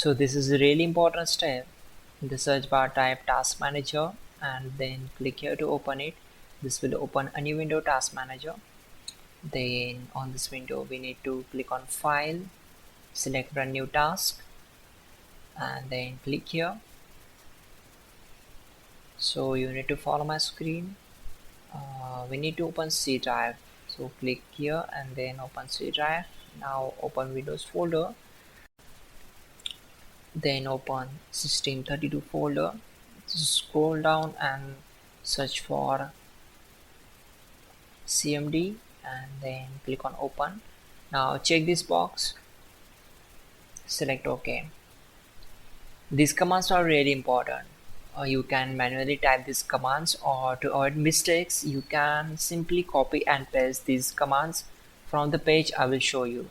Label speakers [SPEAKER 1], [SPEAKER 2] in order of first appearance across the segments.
[SPEAKER 1] So this is a really important step. In the search bar, type task manager and then click here to open it. This will open a new window, task manager. Then on this window we need to click on file, select run new task and then click here. So you need to follow my screen. We need to open C drive, so click here and then open C drive. Now open Windows folder, then open system32 folder, scroll down and search for cmd and then click on open. Now check this box, select OK. These commands are really important. You can manually type these commands, or to avoid mistakes you can simply copy and paste these commands from the page I will show you.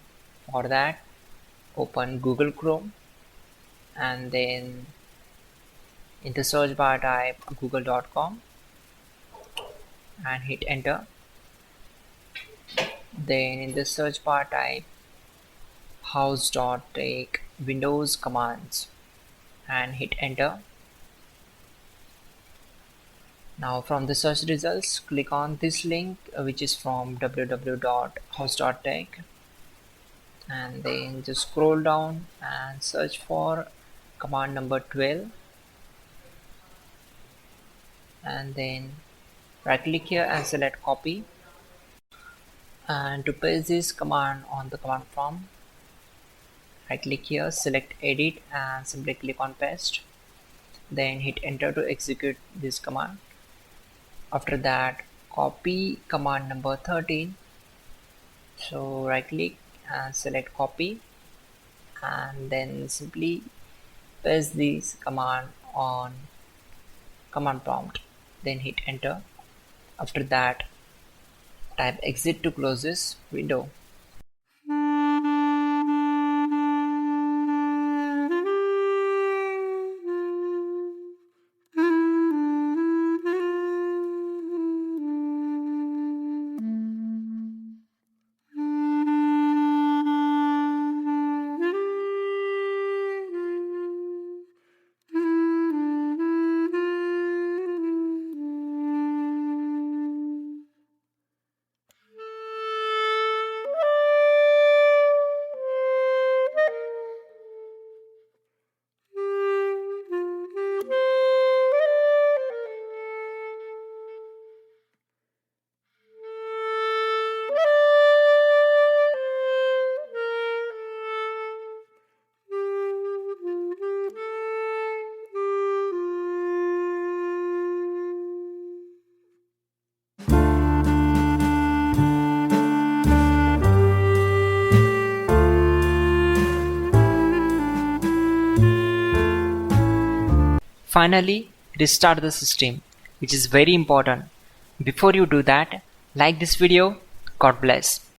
[SPEAKER 1] For that, open Google Chrome and then in the search bar type google.com and hit enter. Then in the search bar type hows.tech Windows commands and hit enter. Now from the search results, click on this link which is from www.hows.tech and then just scroll down and search for command number 12 and then right click here and select copy. And to paste this command on the command prompt, right click here, select edit and simply click on paste, then hit enter to execute this command. After that, copy command number 13, so right click and select copy and then simply paste this command on command prompt, then hit enter. After that, type exit to close this window. Finally, restart the system, which is very important. Before you do that, like this video. God bless.